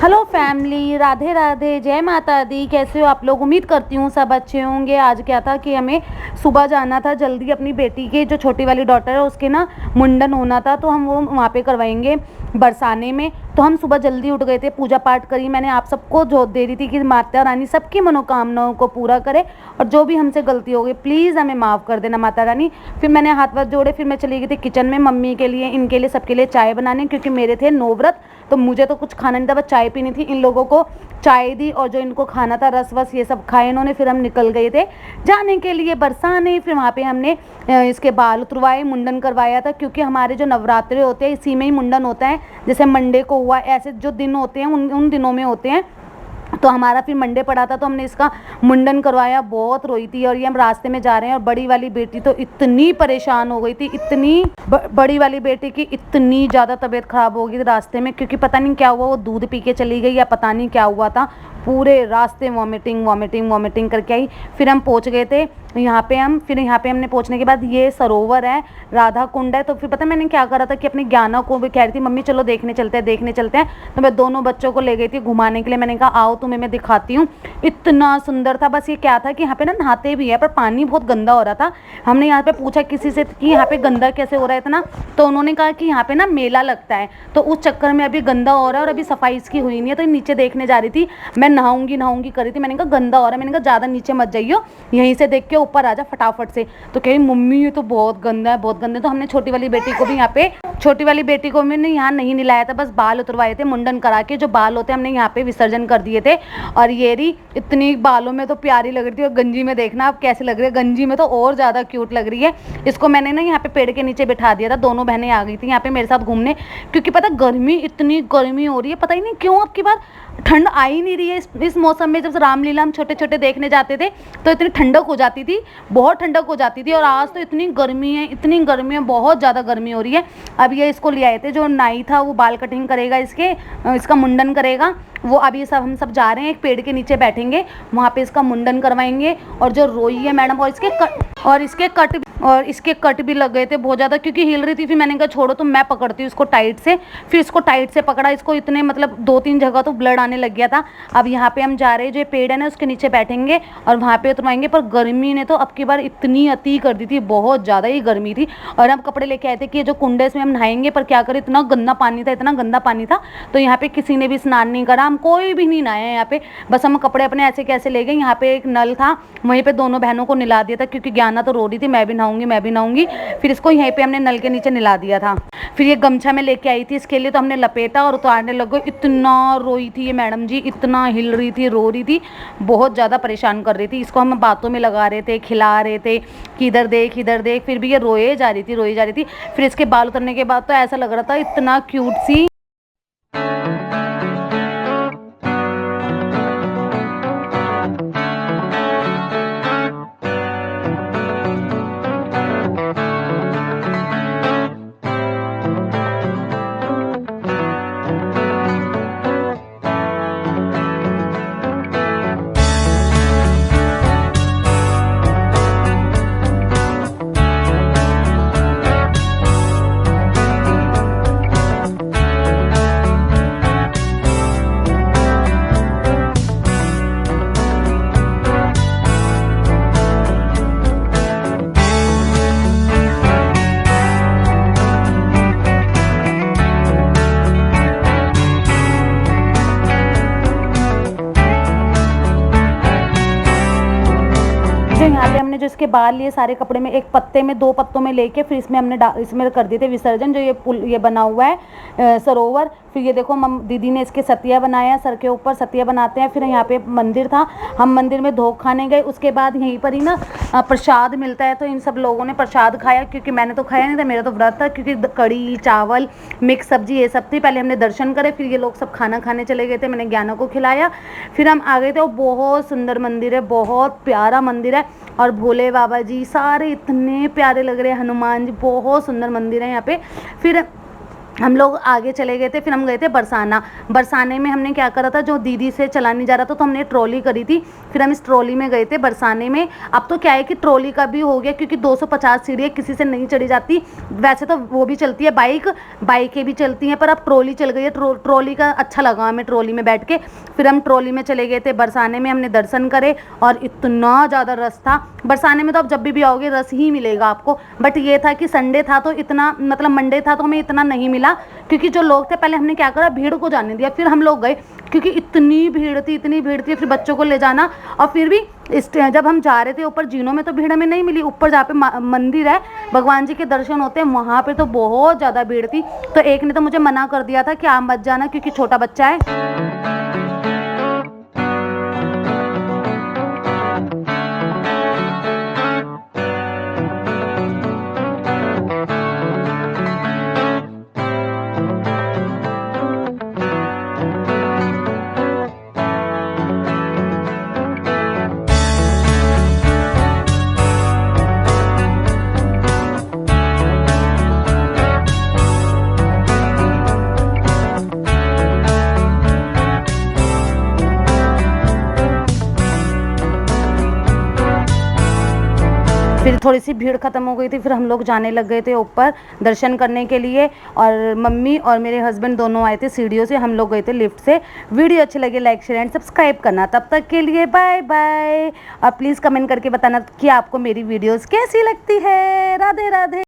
Hello family, Radhe Radhe, जय माता दी। कैसे हो आप लोग? उम्मीद करती हूँ सब अच्छे होंगे। आज क्या था कि हमें सुबह जाना था जल्दी, अपनी बेटी के जो छोटी वाली डॉटर है उसके ना मुंडन होना था, तो हम वो वहाँ पे करवाएंगे बरसाने में। तो हम सुबह जल्दी उठ गए थे, पूजा पाठ करी। मैंने आप सबको जोत दे रही थी कि माता रानी सबकी मनोकामनाओं को पूरा करे, और जो भी हमसे गलती हो गई प्लीज़ हमें माफ़ कर देना माता रानी। फिर मैंने हाथ वाथ जोड़े, फिर मैं चली गई थी किचन में मम्मी के लिए, इनके लिए, सबके लिए चाय बनाने, क्योंकि मेरे थे 9 व्रत। तो मुझे तो कुछ खाना नहीं था, बस चाय पीनी थी। इन लोगों को चाय दी और जो इनको खाना था रस वस ये सब खाए इन्होंने। फिर हम निकल गए थे जाने के लिए बरसाने। फिर वहाँ पे हमने इसके बाल उतरवाए, मुंडन करवाया था, क्योंकि हमारे जो नवरात्रे होते हैं इसी में ही मुंडन होता है। जैसे मंडे को हुआ, ऐसे जो दिन होते हैं उन दिनों में होते हैं। तो हमारा फिर मंडे पड़ा था, तो हमने इसका मुंडन करवाया। बहुत रोई थी, और ये हम रास्ते में जा रहे हैं। और बड़ी वाली बेटी तो इतनी परेशान हो गई थी, इतनी बड़ी वाली बेटी की इतनी ज़्यादा तबीयत खराब हो गई थी रास्ते में, क्योंकि पता नहीं क्या हुआ, वो दूध पी के चली गई या पता नहीं क्या हुआ था। पूरे रास्ते वॉमिटिंग वॉमिटिंग वॉमिटिंग करके आई। फिर हम पहुंच गए थे यहाँ पे फिर यहाँ पे हमने पहुंचने के बाद ये सरोवर है, राधा कुंड है। तो फिर पता मैंने क्या करा था कि अपनी ज्ञाना को भी कह रही थी मम्मी चलो देखने चलते हैं, देखने चलते हैं। तो मैं दोनों बच्चों को ले गई थी घुमाने के लिए। मैंने कहा आओ तुम्हें मैं दिखाती हूँ। इतना सुंदर था। बस ये क्या था कि यहाँ पे ना नहाते भी है, पर पानी बहुत गंदा हो रहा था। हमने यहाँ पे पूछा किसी से कि यहाँ पे गंदा कैसे हो रहा है इतना, तो उन्होंने कहा कि यहाँ पे ना मेला लगता है, तो उस चक्कर में अभी गंदा हो रहा है और अभी सफाई इसकी हुई नहीं है। तो नीचे देखने जा रही थी, मैं नहाऊंगी कर रही थी। मैंने कहा गंदा हो रहा है, मैंने कहा ज़्यादा नीचे मत जाइयो, यहीं से देख के ऊपर आ जा फटाफट से। तो कह रही मम्मी ये तो बहुत गंदा है, बहुत गंदा है। तो हमने छोटी वाली बेटी को भी मैंने यहाँ नहीं नहलाया था, बस बाल उतरवाए थे मुंडन करा के। जो बाल होते हैं हमने यहाँ पे विसर्जन कर दिए थे। और ये रही इतनी बालों में तो प्यारी लग रही थी, और गंजी में देखना आप कैसे लग रही है, गंजी में तो और ज़्यादा क्यूट लग रही है। इसको मैंने ना यहाँ पे पेड़ के नीचे बिठा दिया था। दोनों बहनें आ गई थी यहाँ पे मेरे साथ घूमने, क्योंकि पता गर्मी, इतनी गर्मी हो रही है, पता ही नहीं क्यों अब की बार ठंड आ ही नहीं रही है इस मौसम में। जब रामलीला हम छोटे छोटे देखने जाते थे तो इतनी ठंडक हो जाती थी, बहुत ठंडक हो जाती थी। और आज तो इतनी गर्मी है, बहुत ज़्यादा गर्मी हो रही है। अब ये इसको ले आए थे, जो नाई था वो बाल कटिंग करेगा, इसका मुंडन करेगा वो। अभी हम सब जा रहे हैं, एक पेड़ के नीचे बैठेंगे, वहाँ पे इसका मुंडन करवाएंगे। और जो रोई है मैडम, और इसके कट भी लग गए थे बहुत ज़्यादा, क्योंकि हिल रही थी। फिर मैंने कहा छोड़ो तो मैं पकड़ती हूँ इसको टाइट से। फिर इसको टाइट से पकड़ा, इसको इतने मतलब 2-3 जगह तो ब्लड आने लग गया था। अब यहाँ पे हम जा रहे हैं, जो पेड़ है ना उसके नीचे बैठेंगे और वहाँ पे उतरवाएंगे। पर गर्मी ने तो अब की बार इतनी अति कर दी थी, बहुत ज़्यादा ही गर्मी थी। और हम कपड़े लेके आए थे कि जो कुंड है इसमें हम नहाएंगे, पर क्या करें इतना गंदा पानी था। तो यहाँ पे किसी ने भी स्नान नहीं करा, हम कोई भी नहीं नहाया यहाँ पे। बस हम कपड़े अपने ऐसे कैसे ले गए। यहाँ पे एक नल था, वहीं पे दोनों बहनों को नहला दिया था, क्योंकि ज्ञाना तो रो रही थी मैं भी नहाऊंगी। फिर इसको यहीं पे हमने नल के नीचे नहला दिया था। फिर ये गमछा में लेके आई थी इसके लिए, तो हमने लपेटा और उतारने लग गए। इतना रोई थी ये मैडम जी, इतना हिल रही थी, रो रही थी, बहुत ज़्यादा परेशान कर रही थी। इसको हम बातों में लगा रहे थे, खिला रहे थे कि इधर देख, फिर भी ये रोए जा रही थी। फिर इसके बाल उतरने के बाद तो ऐसा लग रहा था इतना क्यूट सी। जो यहाँ पे हमने जो इसके बाल लिए सारे कपड़े में, एक पत्ते में 2 पत्तों में लेके फिर इसमें इसमें कर दिए थे विसर्जन। जो ये बना हुआ है सरोवर। फिर ये देखो दीदी ने इसके सतिया बनाया, सर के ऊपर सतिया बनाते हैं। फिर यहाँ पे मंदिर था, हम मंदिर में धोख खाने गए। उसके बाद यहीं पर ही ना प्रसाद मिलता है, तो इन सब लोगों ने प्रसाद खाया, क्योंकि मैंने तो खाया नहीं था, मेरा तो व्रत था। क्योंकि कड़ी चावल मिक्स सब्जी ये सब थी। पहले हमने दर्शन करे, फिर ये लोग सब खाना खाने चले गए थे, मैंने ज्ञाना को खिलाया। फिर हम आ गए थे। और बहुत सुंदर मंदिर है, बहुत प्यारा मंदिर है। और भोले बाबा जी सारे इतने प्यारे लग रहे हैं, हनुमान जी, बहुत सुंदर मंदिर है यहाँ पे। फिर हम लोग आगे चले गए थे, फिर हम गए थे बरसाना। बरसाने में हमने क्या करा था, जो दीदी से चला नहीं जा रहा था तो हमने ट्रॉली करी थी, फिर हम इस ट्रॉली में गए थे बरसाने में। अब तो क्या है कि ट्रॉली का भी हो गया, क्योंकि 250 सीढ़ी किसी से नहीं चढ़ी जाती। वैसे तो वो भी चलती है बाइकें भी चलती हैं, पर अब ट्रॉली चल गई है। ट्रॉली का अच्छा लगा हमें ट्रॉली में बैठ के। फिर हम ट्रॉली में चले गए थे बरसाने में, हमने दर्शन करे और इतना ज़्यादा रश था। बरसाने में तो आप जब भी आओगे रश ही मिलेगा आपको, बट ये था कि संडे था तो इतना, मतलब मंडे था तो हमें इतना नहीं मिला, क्योंकि जो लोग थे पहले हमने क्या करा, भीड़ को जाने दिया, फिर हम लोग गए, क्योंकि इतनी भीड़ थी। फिर बच्चों को ले जाना, और फिर भी जब हम जा रहे थे ऊपर जीनों में तो भीड़ हमें नहीं मिली। ऊपर जहाँ पे मंदिर है, भगवान जी के दर्शन होते हैं, वहाँ पे तो बहुत ज़्यादा भीड़ थी। तो एक ने तो मुझे मना कर दिया था कि आप मत जाना, क्योंकि छोटा बच्चा है। फिर थोड़ी सी भीड़ ख़त्म हो गई थी, फिर हम लोग जाने लग गए थे ऊपर दर्शन करने के लिए। और मम्मी और मेरे हस्बैंड दोनों आए थे सीढ़ियों से, हम लोग गए थे लिफ्ट से। वीडियो अच्छी लगे लाइक शेयर एंड सब्सक्राइब करना। तब तक के लिए बाय बाय, और प्लीज़ कमेंट करके बताना कि आपको मेरी वीडियोज़ कैसी लगती है। राधे राधे।